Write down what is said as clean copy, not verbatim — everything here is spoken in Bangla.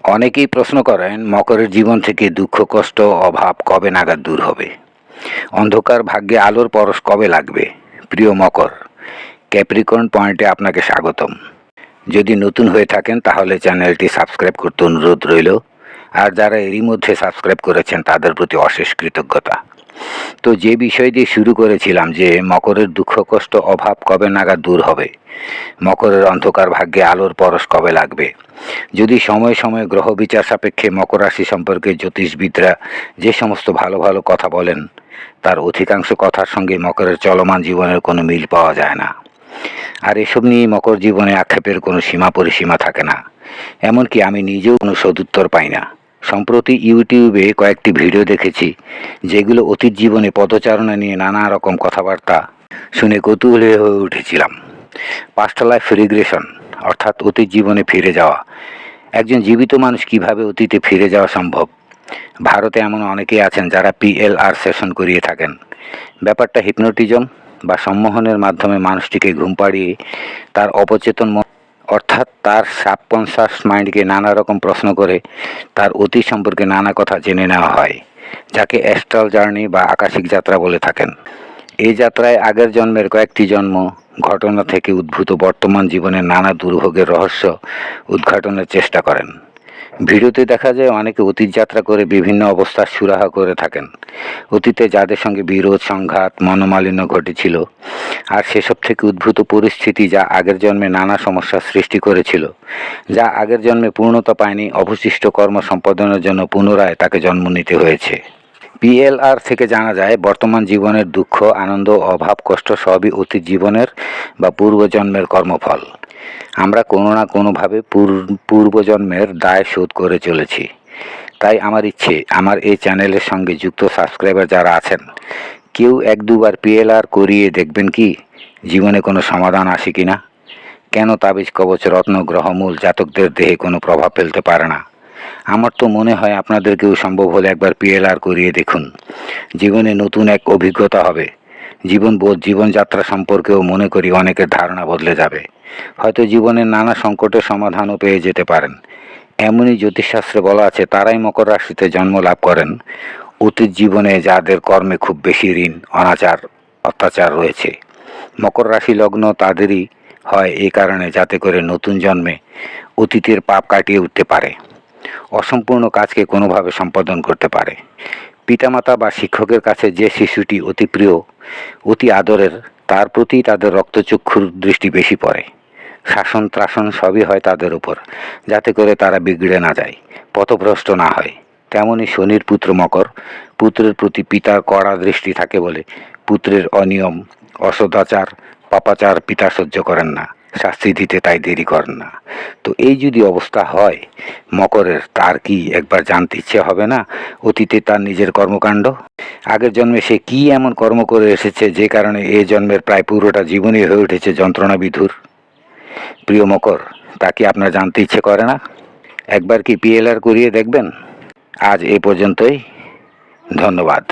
অনেকেই প্রশ্ন করেন মকরের জীবন থেকে দুঃখ কষ্ট অভাব কবে নাগাদ দূর হবে, অন্ধকার ভাগ্যে আলোর পরশ কবে লাগবে। প্রিয় মকর, ক্যাপ্রিকর্ন পয়েন্টে আপনাকে স্বাগতম। যদি নতুন হয়ে থাকেন তাহলে চ্যানেলটি সাবস্ক্রাইব করতে অনুরোধ রইল, আর যারা এরই মধ্যে সাবস্ক্রাইব করেছেন তাদের প্রতি অশেষ কৃতজ্ঞতা। তো যে বিষয় দিয়ে শুরু করেছিলাম যে মকরের দুঃখ কষ্ট অভাব কবে নাগাদ দূর হবে, মকরের অন্ধকার ভাগ্যে আলোর পরশ কবে লাগবে। যদি সময়ে সময়ে গ্রহ বিচার সাপেক্ষে মকর রাশি সম্পর্কে জ্যোতিষবিদরা যে সমস্ত ভালো ভালো কথা বলেন, তার অধিকাংশ কথার সঙ্গে মকরের চলমান জীবনের কোনো মিল পাওয়া যায় না। আর এসব নিয়ে মকর জীবনে আক্ষেপের কোনো সীমা পরিসীমা থাকে না। এমনকি আমি নিজেও কোনো সদুত্তর পাই না। সম্প্রতি ইউটিউবে কয়েকটি ভিডিও দেখেছি যেগুলো অতীত জীবনে পদচারণা নিয়ে নানা রকম কথাবার্তা শুনে কৌতূহলী হয়ে উঠেছিলাম। পাস্ট লাইফ রিগ্রেশন, অর্থাৎ অতীত জীবনে ফিরে যাওয়া। একজন জীবিত মানুষ কিভাবে অতীতে ফিরে যাওয়া সম্ভব? ভারতে এমন অনেকেই আছেন যারা পিএলআর সেশন করিয়ে থাকেন। ব্যাপারটা হিপনোটিজম বা সম্মোহনের মাধ্যমে মানুষটিকে ঘুম পাড়িয়ে তার অবচেতন অর্থাৎ তার সাবকনশাস মাইন্ডকে নানা রকম প্রশ্ন করে তার অতীত সম্পর্কে নানা কথা জেনে নেওয়া হয়, যাকে অ্যাস্ট্রাল জার্নি বা আকাশিক যাত্রা বলে থাকেন। এই যাত্রায় আগের জন্মের কয়েকটি জন্ম ঘটনা থেকে উদ্ভূত বর্তমান জীবনের নানা দুর্ভোগের রহস্য উদ্ঘাটনের চেষ্টা করেন। ভিডিওতে দেখা যায় অনেকে অতীত যাত্রা করে বিভিন্ন অবস্থার সুরাহা করে থাকেন, অতীতে যাদের সঙ্গে বিরোধ সংঘাত মনোমালিন্য ঘটেছিল, আর সেসব থেকে উদ্ভূত পরিস্থিতি যা আগের জন্মে নানা সমস্যার সৃষ্টি করেছিল, যা আগের জন্মে পূর্ণতা পায়নি। অবশিষ্ট কর্ম সম্পাদনের জন্য পুনরায় তাকে জন্ম নিতে হয়েছে। পিএলআর থেকে জানা যায় বর্তমান জীবনের দুঃখ আনন্দ অভাব কষ্ট সবই অতীত জীবনের বা পূর্বজন্মের কর্মফল। আমরা কোনো না কোনোভাবে পূর্বজন্মের দায় শোধ করে চলেছি। তাই আমার ইচ্ছে, আমার এই চ্যানেলের সঙ্গে যুক্ত সাবস্ক্রাইবার যারা আছেন, কেউ এক দুবার পিএলআর করিয়ে দেখবেন কি জীবনে কোনো সমাধান আসে কি না। কেন তাবিজ কবচ রত্ন গ্রহমূল জাতকদের দেহে কোনো প্রভাব ফেলতে পারে না? আমার তো মনে হয় আপনাদেরকেও সম্ভব হলে একবার পিএলআর করিয়ে দেখুন। জীবনে নতুন এক অভিজ্ঞতা হবে। জীবনবোধ জীবনযাত্রা সম্পর্কেও মনে করি অনেকের ধারণা বদলে যাবে। হয়তো জীবনের নানা সংকটের সমাধানও পেয়ে যেতে পারেন। এমনই জ্যোতিষশাস্ত্রে বলা আছে তারাই মকর রাশিতে জন্ম লাভ করেন অতীত জীবনে যাদের কর্মে খুব বেশি ঋণ অনাচার অত্যাচার রয়েছে। মকর রাশি লগ্ন তাদেরই হয় এই কারণে, যাতে করে নতুন জন্মে অতীতের পাপ কাটিয়ে উঠতে পারে, অসম্পূর্ণ কাজকে কোনোভাবে সম্পাদন করতে পারে। পিতামাতা বা শিক্ষকের কাছে যে শিশুটি অতি প্রিয় অতি আদরের, তার প্রতি তাদের রক্তচক্ষুর দৃষ্টি বেশি পড়ে। শাসন ত্রাসন সবই হয় তাদের উপর, যাতে করে তারা বিগড়ে না যায়, পথভ্রষ্ট না হয়। তেমনি শনির পুত্র মকর, পুত্রের প্রতি পিতার কড়া দৃষ্টি থাকে বলে পুত্রের অনিয়ম অসদাচার পাপাচার পিতা সহ্য করেন না, শাস্তি দিতে তাই দেরি করেন না। তো এই যদি অবস্থা হয় মকরের, তার কি একবার জানতে ইচ্ছে হবে না অতীতে তার নিজের কর্মকাণ্ড? আগের জন্মে সে কি এমন কর্ম করে এসেছে যে কারণে এই জন্মের প্রায় পুরোটা জীবনই হয়ে উঠেছে যন্ত্রণা বিধুর? প্রিয় মকর, তা কি আপনার জানতে ইচ্ছে করে না? একবার কি পিএলআর করিয়ে দেখবেন? আজ এ পর্যন্তই। ধন্যবাদ।